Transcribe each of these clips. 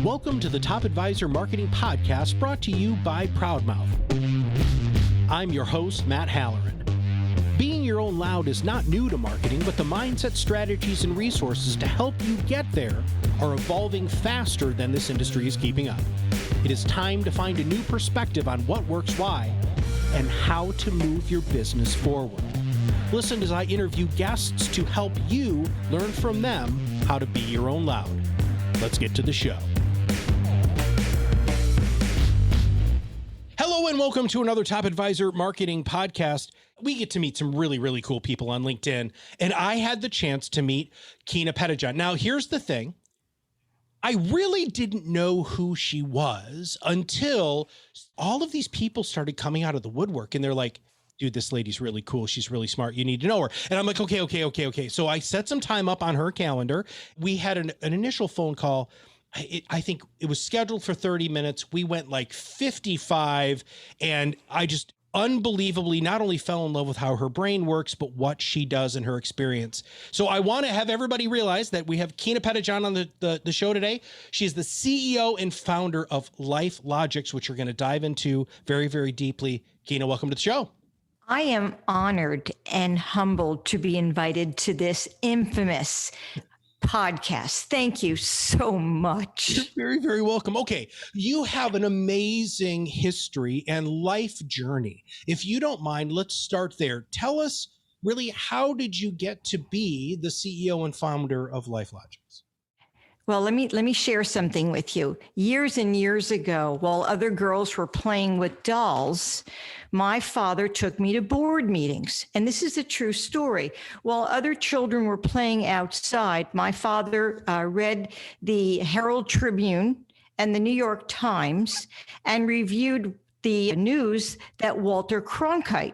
Welcome to the Top Advisor Marketing Podcast brought to you by ProudMouth. I'm your host, Matt Halloran. Being your own loud is not new to marketing, but the mindset, strategies, and resources to help you get there are evolving faster than this industry is keeping up. It is time to find a new perspective on what works why and how to move your business forward. Listen as I interview guests to help you learn from them how to be your own loud. Let's get to the show. Hello and welcome to another Top Advisor Marketing Podcast. We get to meet some really cool people on LinkedIn, and I had the chance to meet Keena Pettijohn. Now, here's the thing. I really didn't know who she was until all of these people started coming out of the woodwork, and they're like, dude, this lady's really cool. She's really smart. You need to know her. And I'm like, okay. So I set some time up on her calendar. We had an initial phone call. I think it was scheduled for 30 minutes. We went like 55, and I just unbelievably not only fell in love with how her brain works, but what she does in her experience. So I want to have everybody realize that we have Keena Pettijohn on the show today. She is the CEO and founder of Lifelogixs, which we're going to dive into very deeply. Keena, welcome to the show. I am honored and humbled to be invited to this infamous podcast. Thank you so much. You're very welcome. Okay. You have an amazing history and life journey. If you don't mind, let's start there. Tell us really, how did you get to be the CEO and founder of Lifelogixs? Well, let me share something with you. Years and years ago, while other girls were playing with dolls, my father took me to board meetings. And this is a true story. While other children were playing outside, my father read the Herald Tribune and the New York Times and reviewed the news that Walter Cronkite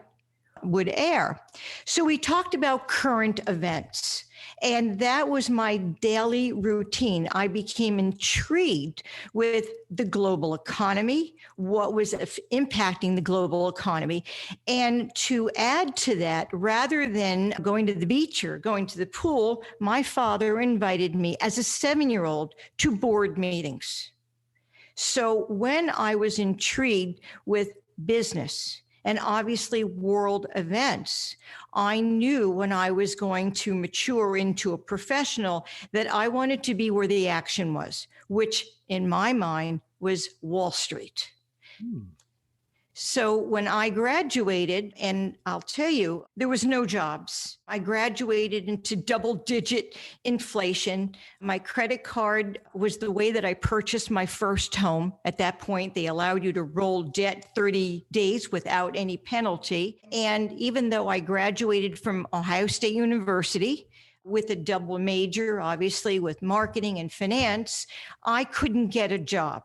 would air. So we talked about current events. And that was my daily routine. I became intrigued with the global economy, what was impacting the global economy. And to add to that, rather than going to the beach or going to the pool, my father invited me as a 7-year-old to board meetings. So when I was intrigued with business, and obviously world events, I knew when I was going to mature into a professional that I wanted to be where the action was, which in my mind was Wall Street. So when I graduated, and I'll tell you, there was no jobs. I graduated into double-digit inflation. My credit card was the way that I purchased my first home. At that point, they allowed you to roll debt 30 days without any penalty. And even though I graduated from Ohio State University with a double major, obviously with marketing and finance, I couldn't get a job.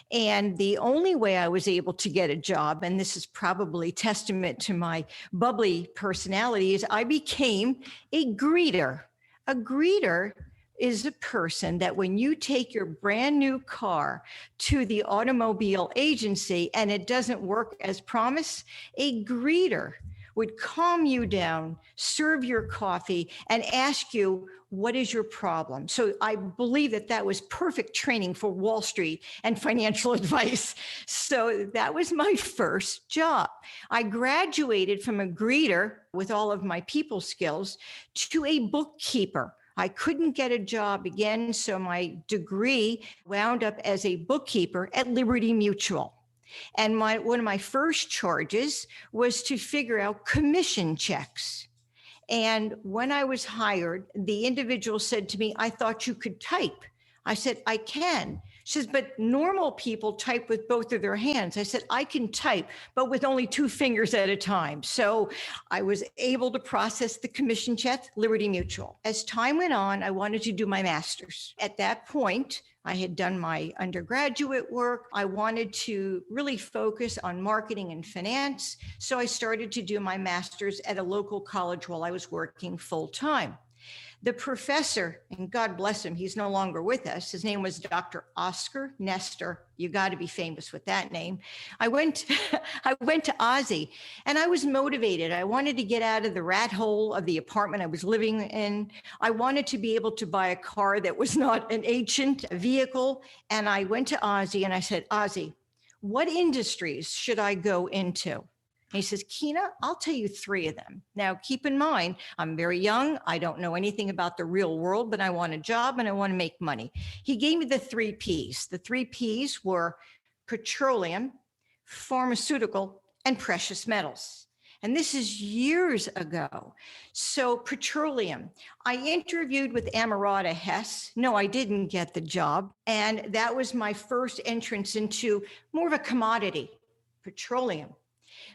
And the only way I was able to get a job, and this is probably testament to my bubbly personality, is I became a greeter. A greeter is a person that when you take your brand new car to the automobile agency and it doesn't work as promised, a greeter would calm you down, serve your coffee, and ask you, what is your problem? So I believe that that was perfect training for Wall Street and financial advice. So that was my first job. I graduated from a greeter with all of my people skills to a bookkeeper. I couldn't get a job again, so my degree wound up as a bookkeeper at Liberty Mutual. And one of my first charges was to figure out commission checks. And when I was hired, the individual said to me, I thought you could type. I said, I can. She says, but normal people type with both of their hands. I said, I can type, but with only 2 fingers at a time. So I was able to process the commission check, Liberty Mutual. As time went on, I wanted to do my master's. At that point, I had done my undergraduate work. I wanted to really focus on marketing and finance. So I started to do my master's at a local college while I was working full time. The professor, and God bless him, he's no longer with us. His name was Dr. Oscar Nestor. You got to be famous with that name. I went to Ozzy, and I was motivated. I wanted to get out of the rat hole of the apartment I was living in. I wanted to be able to buy a car that was not an ancient vehicle. And I went to Ozzy and I said, Ozzy, what industries should I go into? He says, Keena, I'll tell you 3 of them. Now, keep in mind, I'm very young. I don't know anything about the real world, but I want a job and I want to make money. He gave me the 3 Ps. The 3 Ps were petroleum, pharmaceutical, and precious metals. And this is years ago. So petroleum, I interviewed with Amarada Hess. No, I didn't get the job. And that was my first entrance into more of a commodity, petroleum.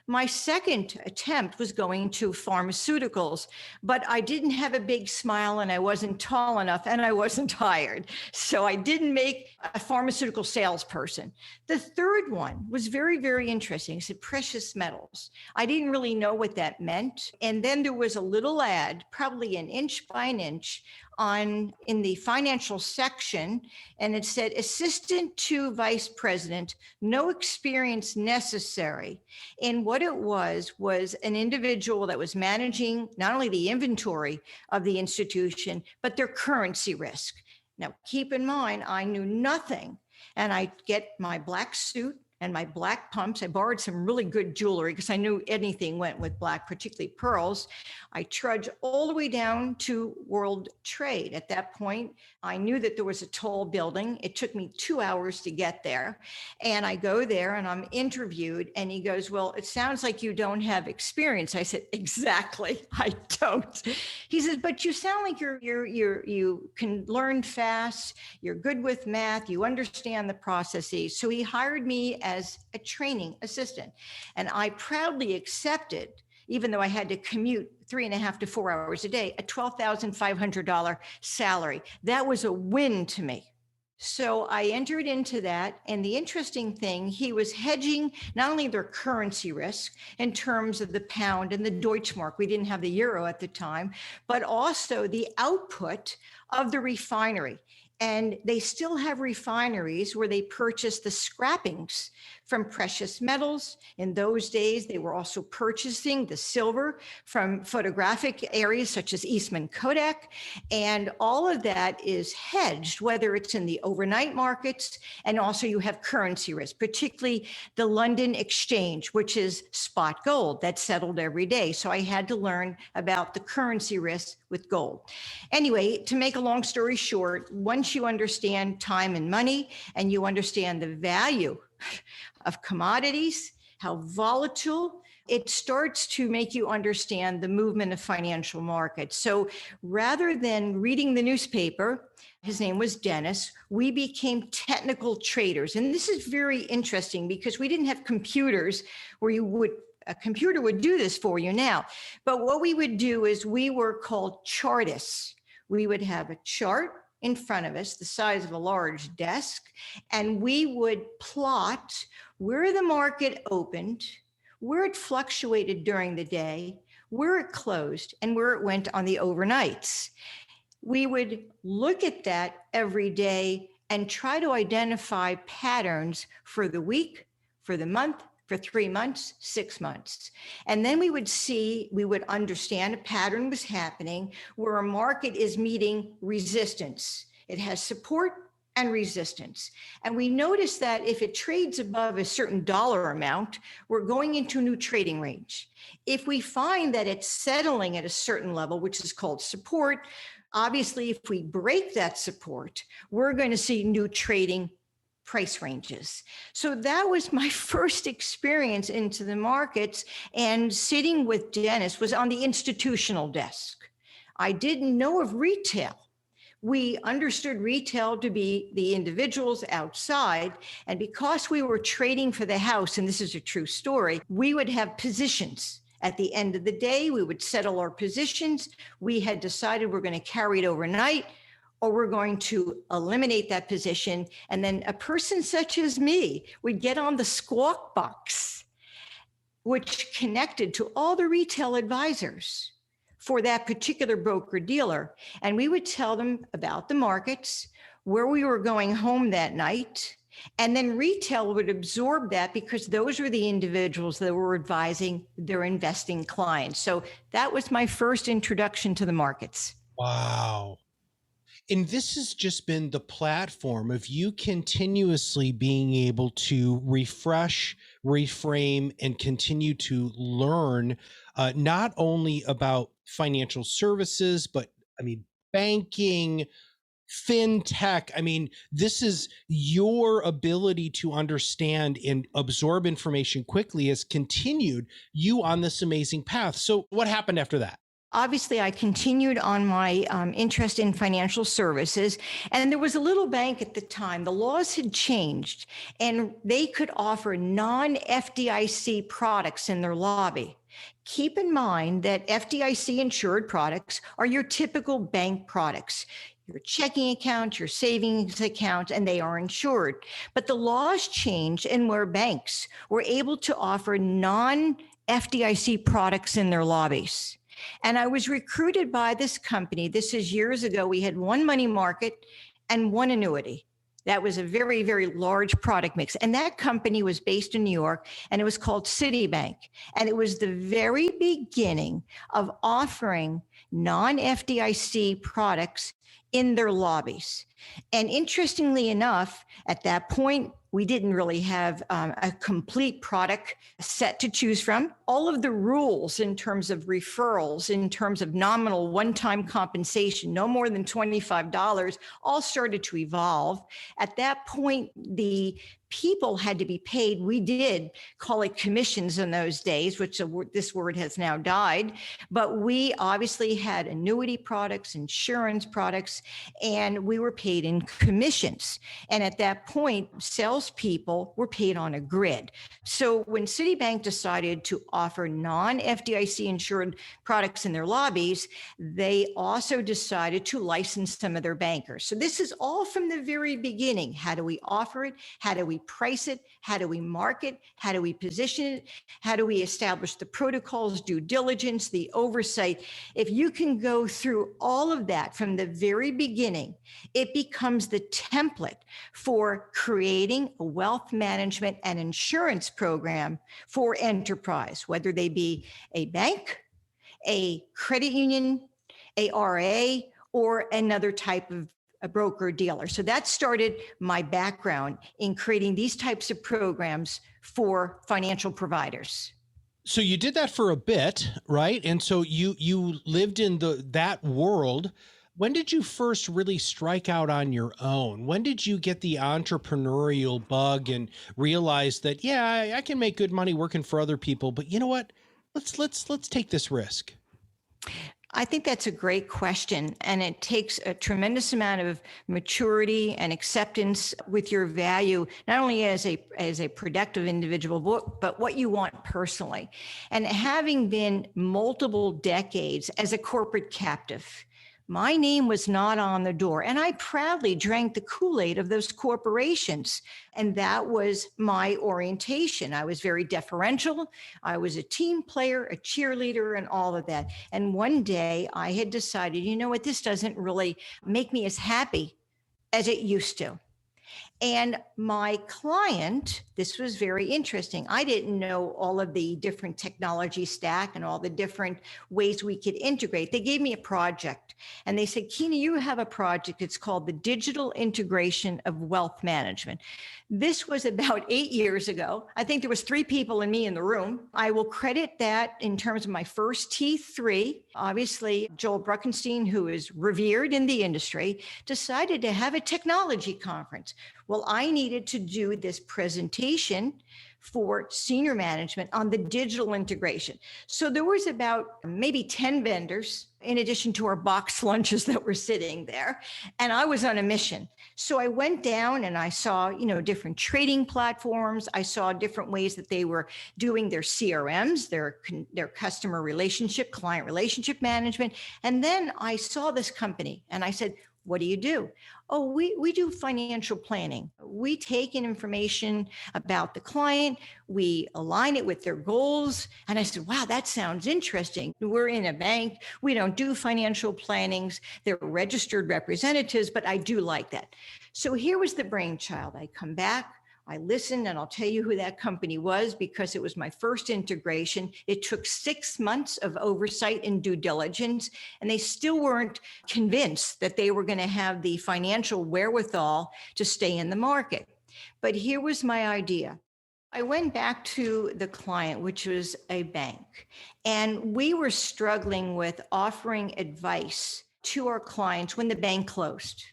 My second attempt was going to pharmaceuticals, but I didn't have a big smile and I wasn't tall enough and I wasn't hired. So I didn't make a pharmaceutical salesperson. The third one was very, very interesting. It said precious metals. I didn't really know what that meant. And then there was a little ad, probably an inch by an inch, in the financial section, and it said assistant to vice president, no experience necessary. And what it was an individual that was managing not only the inventory of the institution, but their currency risk. Now, keep in mind, I knew nothing, and I get my black suit and my black pumps. I borrowed some really good jewelry because I knew anything went with black, particularly pearls. I trudged all the way down to World Trade. At that point, I knew that there was a tall building. It took me 2 hours to get there. And I go there and I'm interviewed and he goes, well, it sounds like you don't have experience. I said, exactly, I don't. He says, but you sound like you can learn fast. You're good with math. You understand the processes. So he hired me as a training assistant. And I proudly accepted, even though I had to commute 3.5 to 4 hours a day, a $12,500 salary. That was a win to me. So I entered into that. And the interesting thing, he was hedging not only their currency risk in terms of the pound and the Deutschmark, we didn't have the euro at the time, but also the output of the refinery. And they still have refineries where they purchase the scrappings from precious metals. In those days, they were also purchasing the silver from photographic areas such as Eastman Kodak. And all of that is hedged, whether it's in the overnight markets, and also you have currency risk, particularly the London Exchange, which is spot gold that's settled every day. So I had to learn about the currency risk with gold. Anyway, to make a long story short, once you understand time and money and you understand the value of commodities, how volatile, it starts to make you understand the movement of financial markets. So rather than reading the newspaper, his name was Dennis, we became technical traders. And this is very interesting because we didn't have computers where a computer would do this for you now. But what we would do is we were called chartists. We would have a chart in front of us, the size of a large desk, and we would plot where the market opened, where it fluctuated during the day, where it closed, and where it went on the overnights. We would look at that every day and try to identify patterns for the week, for the month, for 3 months, 6 months. And then we would understand a pattern was happening where a market is meeting resistance. It has support and resistance. And we notice that if it trades above a certain dollar amount, we're going into a new trading range. If we find that it's settling at a certain level, which is called support, obviously, if we break that support, we're going to see new trading price ranges. So that was my first experience into the markets, and sitting with Dennis was on the institutional desk. I didn't know of retail. We understood retail to be the individuals outside. And because we were trading for the house, and this is a true story, we would have positions. At the end of the day, we would settle our positions. We had decided we're going to carry it overnight, or we're going to eliminate that position. And then a person such as me would get on the squawk box, which connected to all the retail advisors for that particular broker dealer. And we would tell them about the markets, where we were going home that night. And then retail would absorb that because those were the individuals that were advising their investing clients. So that was my first introduction to the markets. Wow. And this has just been the platform of you continuously being able to refresh, reframe, and continue to learn not only about financial services, but banking, fintech. This is your ability to understand and absorb information quickly has continued you on this amazing path. So what happened after that? Obviously, I continued on my interest in financial services, and there was a little bank at the time. The laws had changed, and they could offer non-FDIC products in their lobby. Keep in mind that FDIC insured products are your typical bank products. Your checking account, your savings account, and they are insured. But the laws changed, and where banks were able to offer non-FDIC products in their lobbies. And I was recruited by this company. This is years ago. We had one money market and one annuity. That was a very, very large product mix. And that company was based in New York, and it was called Citibank. And it was the very beginning of offering non-FDIC products in their lobbies. And interestingly enough, at that point, we didn't really have a complete product set to choose from. All of the rules in terms of referrals, in terms of nominal one-time compensation, no more than $25, all started to evolve. At that point, the people had to be paid. We did call it commissions in those days, which this word has now died. But we obviously had annuity products, insurance products, and we were paid in commissions. And at that point, salespeople were paid on a grid. So when Citibank decided to offer non-FDIC insured products in their lobbies, they also decided to license some of their bankers. So this is all from the very beginning. How do we offer it? How do we price it? How do we market? How do we position it? How do we establish the protocols, due diligence, the oversight? If you can go through all of that from the very beginning, it becomes the template for creating a wealth management and insurance program for enterprise, whether they be a bank, a credit union, a RIA, or another type of a broker dealer. So that started my background in creating these types of programs for financial providers. So you did that for a bit, right? And so you lived in that world. When did you first really strike out on your own? When did you get the entrepreneurial bug and realize that, yeah, I can make good money working for other people, but you know what? Let's take this risk. I think that's a great question, and it takes a tremendous amount of maturity and acceptance with your value, not only as a productive individual, but what you want personally. And having been multiple decades as a corporate captive, my name was not on the door, and I proudly drank the Kool-Aid of those corporations. And that was my orientation. I was very deferential. I was a team player, a cheerleader, and all of that. And one day I had decided, you know what, this doesn't really make me as happy as it used to. And my client, this was very interesting. I didn't know all of the different technology stack and all the different ways we could integrate. They gave me a project and they said, Keena, you have a project. It's called the Digital Integration of Wealth Management. This was about 8 years ago. I think there was 3 people and me in the room. I will credit that in terms of my first T3. Obviously, Joel Bruckenstein, who is revered in the industry, decided to have a technology conference. Well, I needed to do this presentation for senior management on the digital integration. So there was about maybe 10 vendors in addition to our box lunches that were sitting there. And I was on a mission. So I went down and I saw, different trading platforms. I saw different ways that they were doing their CRMs, their customer relationship, client relationship management. And then I saw this company and I said, what do you do? Oh, we do financial planning. We take in information about the client, we align it with their goals. And I said, wow, that sounds interesting. We're in a bank. We don't do financial plannings. They're registered representatives, but I do like that. So here was the brainchild. I come back, I listened, and I'll tell you who that company was because it was my first integration. It took 6 months of oversight and due diligence, and they still weren't convinced that they were going to have the financial wherewithal to stay in the market. But here was my idea. I went back to the client, which was a bank, and we were struggling with offering advice to our clients when the bank closed.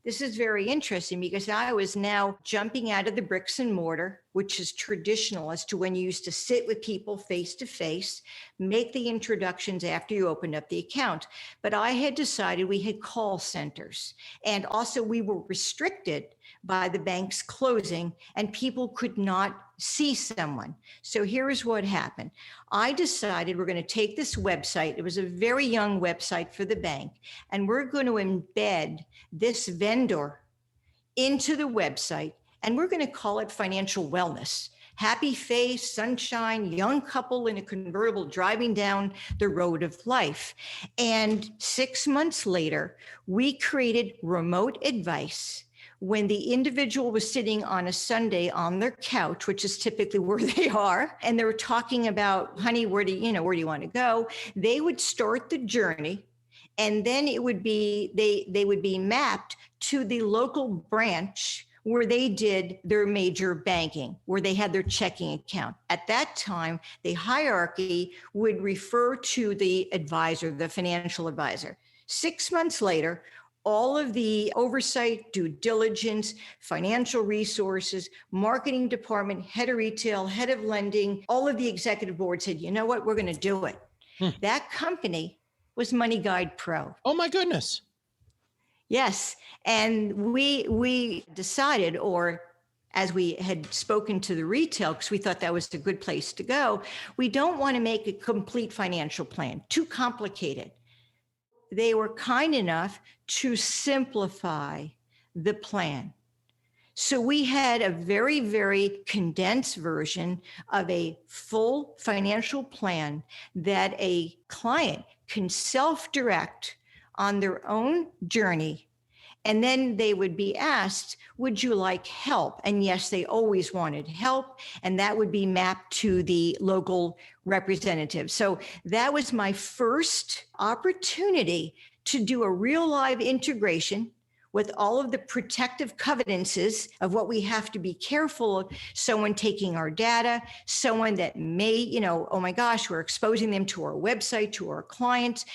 This is very interesting because I was now jumping out of the bricks and mortar, which is traditional as to when you used to sit with people face to face, make the introductions after you opened up the account. But I had decided we had call centers, and also we were restricted by the bank's closing and people could not see someone. So here is what happened. I decided we're going to take this website. It was a very young website for the bank, and we're going to embed this vendor into the website, and we're going to call it financial wellness. Happy face, sunshine, young couple in a convertible driving down the road of life. And 6 months later, we created remote advice. When the individual was sitting on a Sunday on their couch, which is typically where they are, and they were talking about, honey, where do you want to go? They would start the journey, and then it would be, they would be mapped to the local branch where they did their major banking, where they had their checking account. At that time, the hierarchy would refer to the advisor, the financial advisor. 6 months later, all of the oversight, due diligence, financial resources, marketing department, head of retail, head of lending, all of the executive board said, you know what, we're going to do it. That company was Money Guide Pro. Oh my goodness. Yes. And we decided, or as we had spoken to the retail, because we thought that was a good place to go, we don't want to make a complete financial plan, too complicated. They were kind enough to simplify the plan. So we had a very, very condensed version of a full financial plan that a client can self-direct on their own journey. And then they would be asked, would you like help? And yes, they always wanted help. And that would be mapped to the local representative. So that was my first opportunity to do a real live integration with all of the protective covenances of what we have to be careful of. Someone taking our data, someone that may, oh my gosh, we're exposing them to our website, to our clients.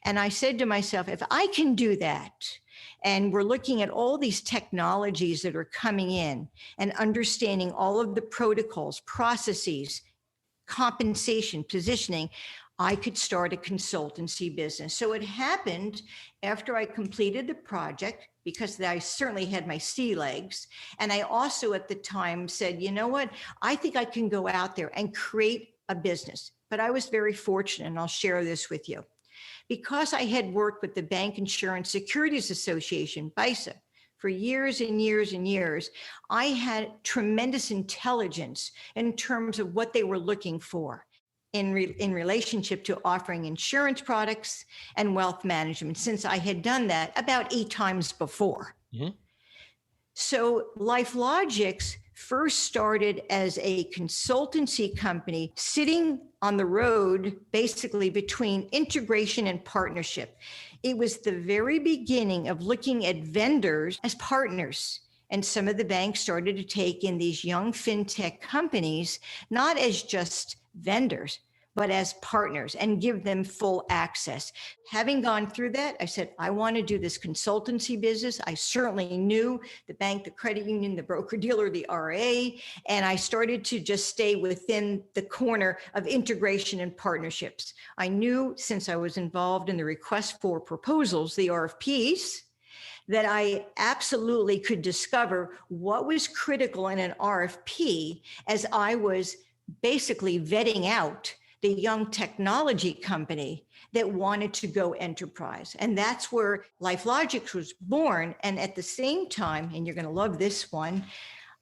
And I said to myself, if I can do that, and we're looking at all these technologies that are coming in and understanding all of the protocols, processes, compensation, positioning, I could start a consultancy business. So it happened after I completed the project, because I certainly had my sea legs. And I also at the time said, you know what, I think I can go out there and create a business. But I was very fortunate, and I'll share this with you. Because I had worked with the Bank Insurance Securities Association, BISA, for years and years and years, I had tremendous intelligence in terms of what they were looking for in relationship to offering insurance products and wealth management, since I had done that about 8 times before. Mm-hmm. So Lifelogixs first started as a consultancy company sitting on the road, basically between integration and partnership. It was the very beginning of looking at vendors as partners. And some of the banks started to take in these young fintech companies, not as just vendors, but as partners, and give them full access. Having gone through that, I said, I want to do this consultancy business. I certainly knew the bank, the credit union, the broker-dealer, the RIA, and I started to just stay within the corner of integration and partnerships. I knew, since I was involved in the request for proposals, the RFPs, that I absolutely could discover what was critical in an RFP as I was basically vetting out the young technology company that wanted to go enterprise. And that's where Lifelogixs was born. And at the same time, and you're going to love this one,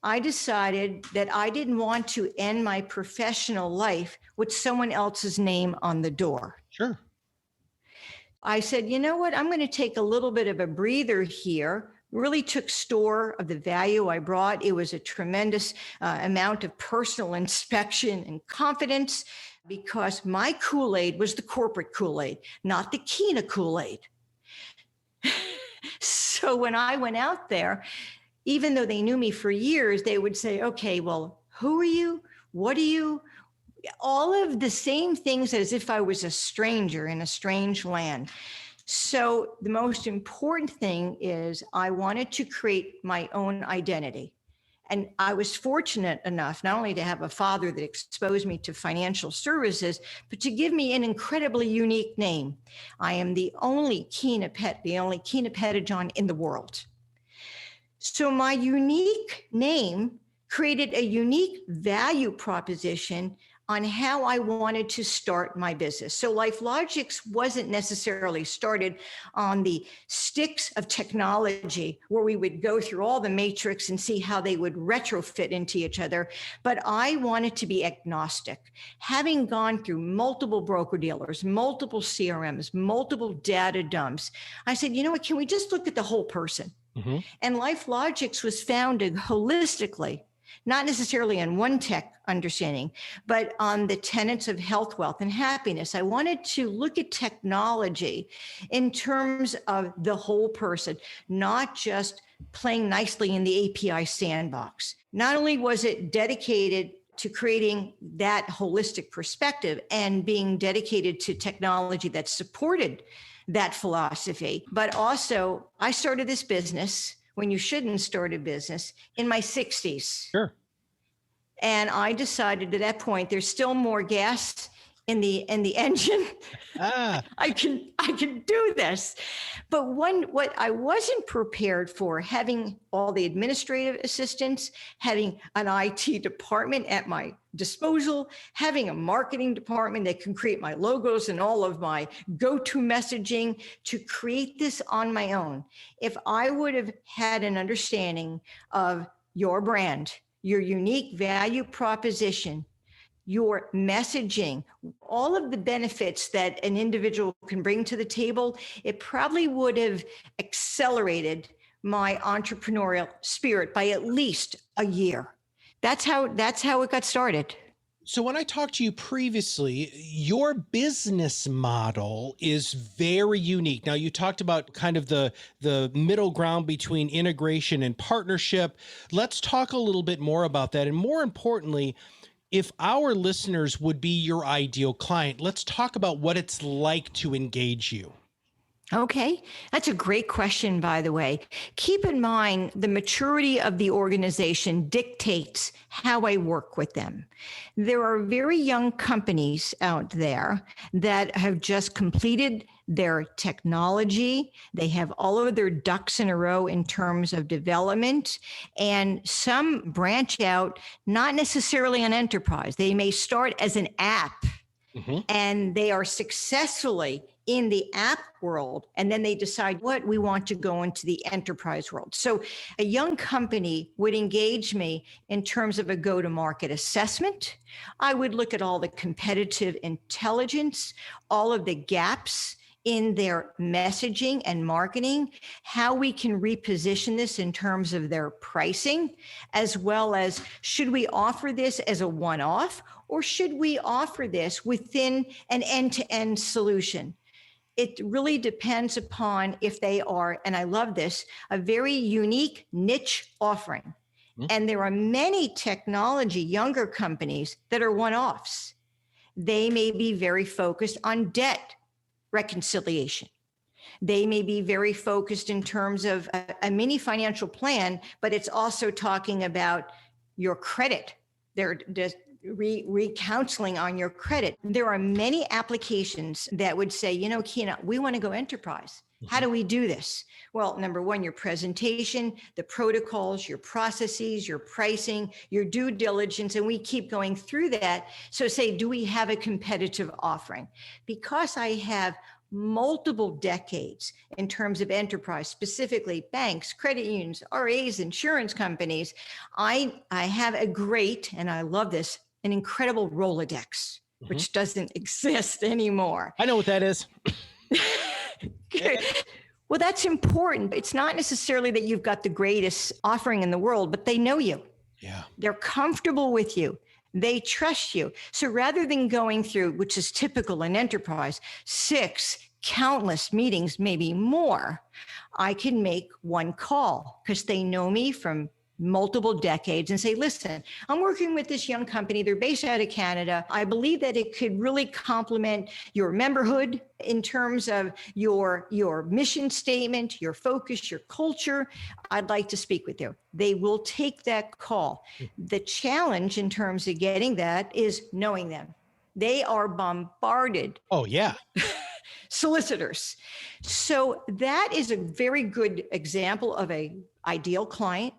I decided that I didn't want to end my professional life with someone else's name on the door. Sure. I said, you know what? I'm going to take a little bit of a breather here. Really took store of the value I brought. It was a tremendous amount of personal inspection and confidence, because my Kool-Aid was the corporate Kool-Aid, not the Keena Kool-Aid. So when I went out there, even though they knew me for years, they would say, okay, well, who are you? What are you? All of the same things as if I was a stranger in a strange land. So the most important thing is I wanted to create my own identity. And I was fortunate enough not only to have a father that exposed me to financial services, but to give me an incredibly unique name. I am the only Keena Pettijohn in the world. So my unique name created a unique value proposition on how I wanted to start my business. So Lifelogixs wasn't necessarily started on the sticks of technology where we would go through all the matrix and see how they would retrofit into each other. But I wanted to be agnostic. Having gone through multiple broker dealers, multiple CRMs, multiple data dumps, I said, you know what, can we just look at the whole person? Mm-hmm. And Lifelogixs was founded holistically, not necessarily on one tech understanding, but on the tenets of health, wealth, and happiness. I wanted to look at technology in terms of the whole person, not just playing nicely in the API sandbox. Not only was it dedicated to creating that holistic perspective and being dedicated to technology that supported that philosophy, but also I started this business when you shouldn't start a business in my 60s. Sure. And I decided at that point, there's still more gas in the engine. I can do this. But what I wasn't prepared for, having all the administrative assistants, having an IT department at my disposal, having a marketing department that can create my logos and all of my go-to messaging, to create this on my own. If I would have had an understanding of your brand, your unique value proposition, your messaging, all of the benefits that an individual can bring to the table, it probably would have accelerated my entrepreneurial spirit by at least a year. That's how it got started. So when I talked to you previously, your business model is very unique. Now, you talked about kind of the middle ground between integration and partnership. Let's talk a little bit more about that. And more importantly, if our listeners would be your ideal client, let's talk about what it's like to engage you. Okay, that's a great question, by the way. Keep in mind, the maturity of the organization dictates how I work with them. There are very young companies out there that have just completed their technology. They have all of their ducks in a row in terms of development, and some branch out, not necessarily on enterprise. They may start as an app, and they are successfully in the app world, and then they decide what we want to go into the enterprise world. So a young company would engage me in terms of a go-to-market assessment. I would look at all the competitive intelligence, all of the gaps in their messaging and marketing, how we can reposition this in terms of their pricing, as well as should we offer this as a one-off, or should we offer this within an end-to-end solution? It really depends upon if they are, and I love this, a very unique niche offering. And there are many technology, younger companies that are one-offs. They may be very focused on debt reconciliation. They may be very focused in terms of a mini financial plan, but it's also talking about your credit. They're just recounseling on your credit. There are many applications that would say, you know, Keena, we want to go enterprise. How do we do this? Well, number one, your presentation, the protocols, your processes, your pricing, your due diligence, and we keep going through that. So say, do we have a competitive offering? Because I have multiple decades in terms of enterprise, specifically banks, credit unions, RIAs, insurance companies, I have a great, and I love this, an incredible Rolodex, which doesn't exist anymore. I know what that is. Well, that's important. It's not necessarily that you've got the greatest offering in the world, but they know you. Yeah. They're comfortable with you. They trust you. So rather than going through, which is typical in enterprise, 6 countless meetings, maybe more, I can make one call because they know me from multiple decades and say, listen, I'm working with this young company. They're based out of Canada. I believe that it could really complement your memberhood in terms of your mission statement, your focus, your culture. I'd like to speak with you. They will take that call. The challenge in terms of getting that is knowing them. They are bombarded. Oh, yeah. Solicitors. So that is a very good example of an ideal client,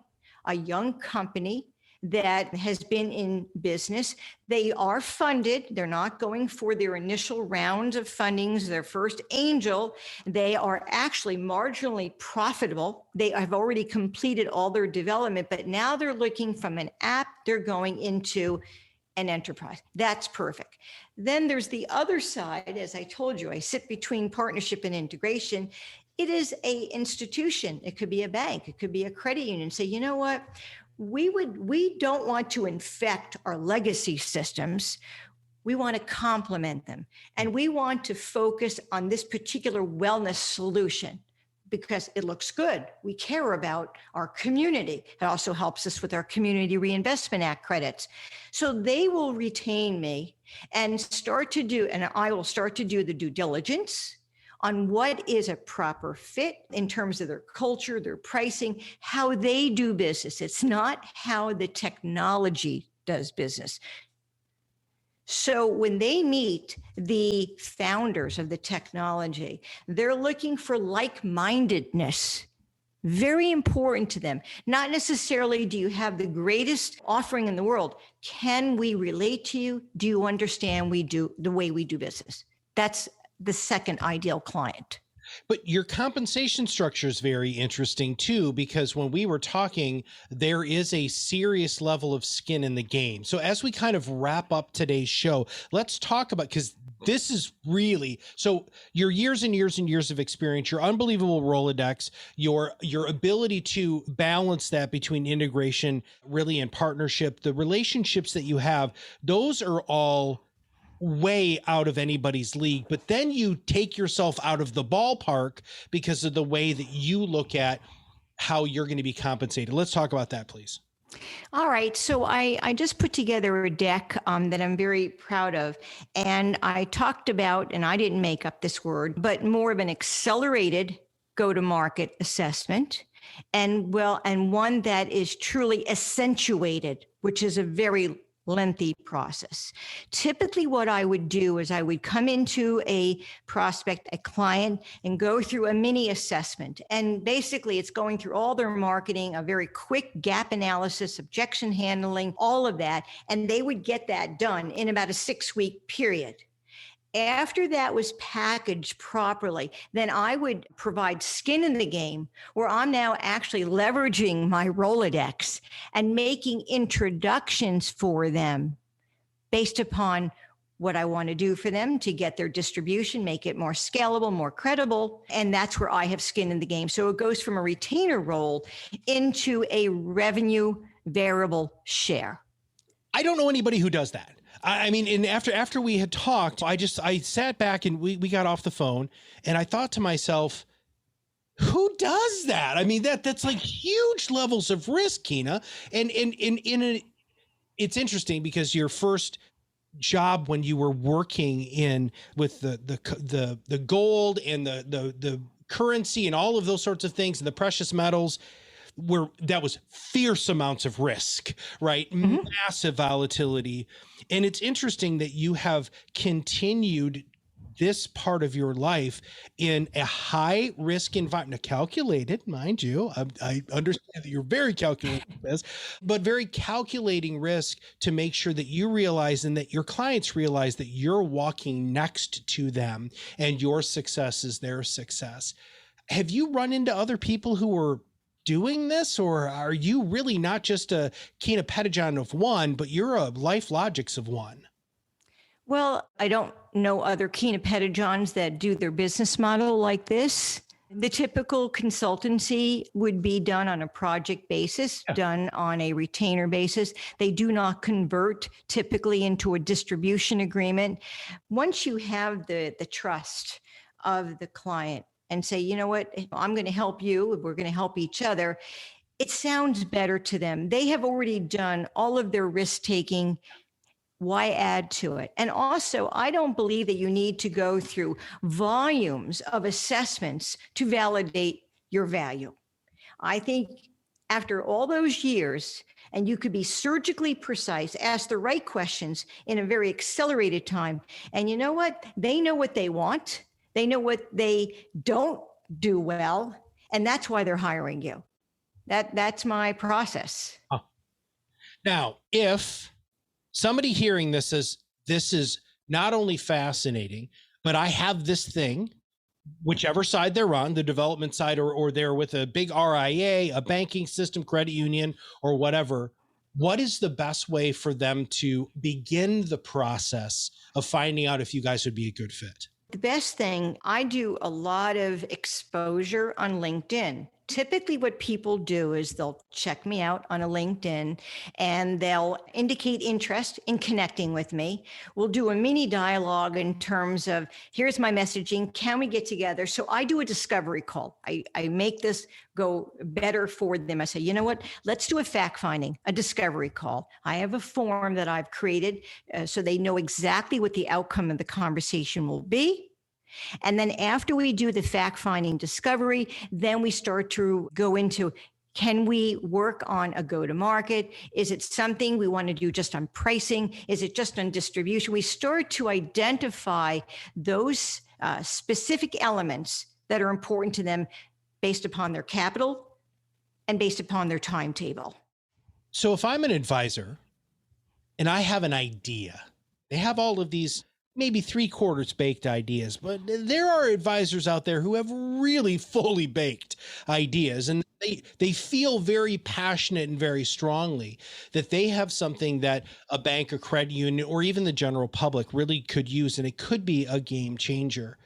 a young company that has been in business. They are funded. They're not going for their initial rounds of fundings, their first angel. They are actually marginally profitable. They have already completed all their development, but now they're looking from an app, they're going into an enterprise. That's perfect. Then there's the other side. As I told you, I sit between partnership and integration. It is a institution. It could be a bank. It could be a credit union. Say, you know what? We don't want to infect our legacy systems. We want to complement them. And we want to focus on this particular wellness solution because it looks good. We care about our community. It also helps us with our Community Reinvestment Act credits. So they will retain me and I will start to do the due diligence on what is a proper fit in terms of their culture, their pricing, how they do business. It's not how the technology does business. So when they meet the founders of the technology, they're looking for like-mindedness. Very important to them. Not necessarily do you have the greatest offering in the world. Can we relate to you? Do you understand the way we do business? That's the second ideal client. But your compensation structure is very interesting too, because when we were talking, there is a serious level of skin in the game. So as we kind of wrap up today's show, let's talk about, because this is really, so your years and years and years of experience, your unbelievable Rolodex, your ability to balance that between integration, really, and partnership, the relationships that you have, those are all way out of anybody's league. But then you take yourself out of the ballpark because of the way that you look at how you're going to be compensated. Let's talk about that, please. All right. So I just put together a deck that I'm very proud of. And I talked about, and I didn't make up this word, but more of an accelerated go-to-market assessment. And one that is truly accentuated, which is a very lengthy process. Typically what I would do is I would come into a prospect, a client, and go through a mini assessment. And basically it's going through all their marketing, a very quick gap analysis, objection handling, all of that. And they would get that done in about a 6-week period. After that was packaged properly, then I would provide skin in the game where I'm now actually leveraging my Rolodex and making introductions for them based upon what I want to do for them to get their distribution, make it more scalable, more credible. And that's where I have skin in the game. So it goes from a retainer role into a revenue variable share. I don't know anybody who does that. I mean, and after we had talked, I sat back and we got off the phone and I thought to myself, who does that? I mean, that's like huge levels of risk, Keena. And it's interesting because your first job when you were working in with the gold and the currency and all of those sorts of things and the precious metals, that was fierce amounts of risk, right? Mm-hmm. Massive volatility. And it's interesting that you have continued this part of your life in a high risk environment, calculated, mind you. I understand that you're very calculating this, but very calculating risk to make sure that you realize and that your clients realize that you're walking next to them and your success is their success. Have you run into other people who are doing this, or are you really not just a Keena Pettijohn of one, but you're a Lifelogixs of one? Well, I don't know other Keena Pettijohns that do their business model like this. The typical consultancy would be done on a project basis, done on a retainer basis. They do not convert typically into a distribution agreement. Once you have the trust of the client and say, you know what, I'm going to help you, we're going to help each other, it sounds better to them. They have already done all of their risk taking. Why add to it? And also, I don't believe that you need to go through volumes of assessments to validate your value. I think after all those years, and you could be surgically precise, ask the right questions in a very accelerated time. And you know what? They know what they want. They know what they don't do well. And that's why they're hiring you. That's my process. Huh. Now, if somebody hearing this says, this is not only fascinating, but I have this thing, whichever side they're on, the development side, or they're with a big RIA, a banking system, credit union, or whatever, what is the best way for them to begin the process of finding out if you guys would be a good fit? The best thing, I do a lot of exposure on LinkedIn. Typically what people do is they'll check me out on a LinkedIn and they'll indicate interest in connecting with me. We'll do a mini dialogue in terms of, here's my messaging, can we get together? So I do a discovery call. I make this go better for them. I say, you know what, let's do a fact finding, a discovery call. I have a form that I've created so they know exactly what the outcome of the conversation will be. And then after we do the fact-finding discovery, then we start to go into, can we work on a go-to-market? Is it something we want to do just on pricing? Is it just on distribution? We start to identify those specific elements that are important to them based upon their capital and based upon their timetable. So if I'm an advisor and I have an idea, they have all of these maybe 3/4 baked ideas, but there are advisors out there who have really fully baked ideas, and they feel very passionate and very strongly that they have something that a bank, a credit union, or even the general public really could use, and it could be a game changer.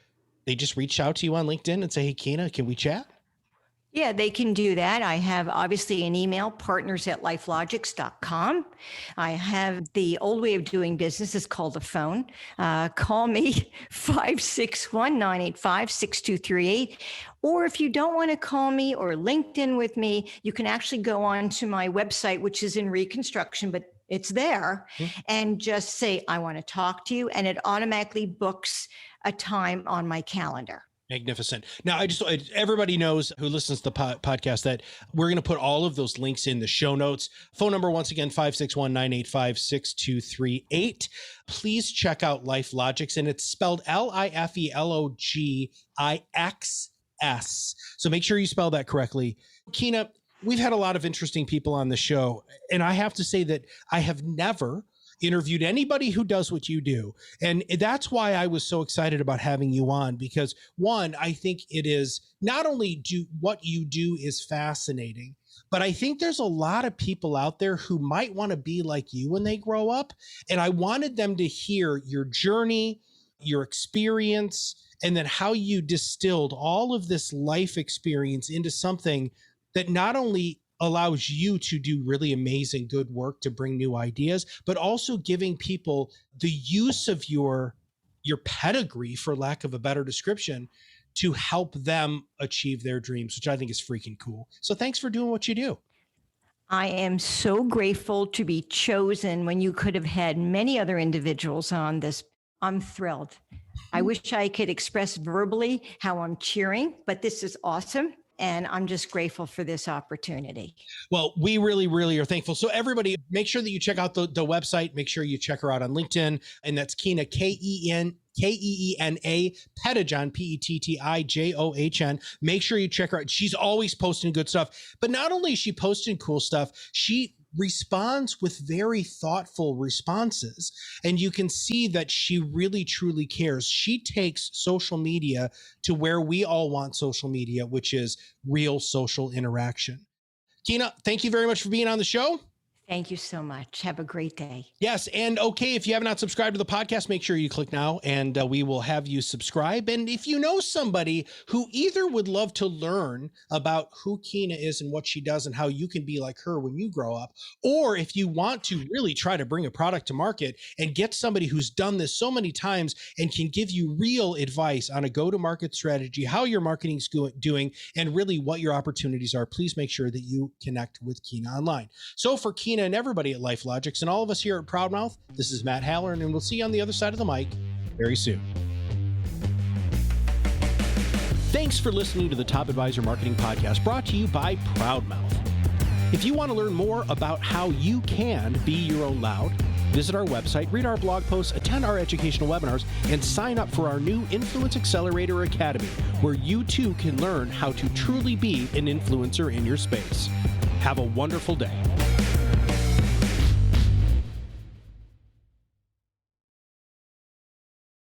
They just reach out to you on LinkedIn and say, hey, Keena, can we chat? Yeah, they can do that. I have obviously an email, partners@lifelogixs.com. I have the old way of doing business is called a phone. Call me 561-985-6238. Or if you don't want to call me or LinkedIn with me, you can actually go on to my website, which is in reconstruction, but it's there, and just say, I want to talk to you. And it automatically books a time on my calendar. Magnificent. Now, everybody knows who listens to the podcast that we're going to put all of those links in the show notes. Phone number, once again, 561-985-6238. Please check out Lifelogixs, and it's spelled Lifelogixs. So make sure you spell that correctly. Keena, we've had a lot of interesting people on the show, and I have to say that I have never interviewed anybody who does what you do. And that's why I was so excited about having you on, because one, I think it is not only what you do is fascinating, but I think there's a lot of people out there who might want to be like you when they grow up. And I wanted them to hear your journey, your experience, and then how you distilled all of this life experience into something that not only allows you to do really amazing good work to bring new ideas, but also giving people the use of your pedigree, for lack of a better description, to help them achieve their dreams, which I think is freaking cool. So thanks for doing what you do. I am so grateful to be chosen when you could have had many other individuals on this. I'm thrilled. I wish I could express verbally how I'm cheering, but this is awesome. And I'm just grateful for this opportunity. Well, we really, really are thankful. So everybody, make sure that you check out the website. Make sure you check her out on LinkedIn. And that's Keena, Keena, Keena Pettijohn, Pettijohn. Make sure you check her out. She's always posting good stuff. But not only is she posting cool stuff, she responds with very thoughtful responses. And you can see that she really, truly cares. She takes social media to where we all want social media, which is real social interaction. Keena, thank you very much for being on the show. Thank you so much. Have a great day. Yes. And okay, if you have not subscribed to the podcast, make sure you click now and we will have you subscribe. And if you know somebody who either would love to learn about who Keena is and what she does and how you can be like her when you grow up, or if you want to really try to bring a product to market and get somebody who's done this so many times and can give you real advice on a go-to-market strategy, how your marketing's doing, and really what your opportunities are, please make sure that you connect with Keena online. So for Keena and everybody at Lifelogixs and all of us here at ProudMouth, this is Matt Halloran, and we'll see you on the other side of the mic very soon. Thanks for listening to the Top Advisor Marketing Podcast, brought to you by ProudMouth. If you want to learn more about how you can be your own loud, visit our website, read our blog posts, attend our educational webinars, and sign up for our new Influence Accelerator Academy, where you too can learn how to truly be an influencer in your space. Have a wonderful day.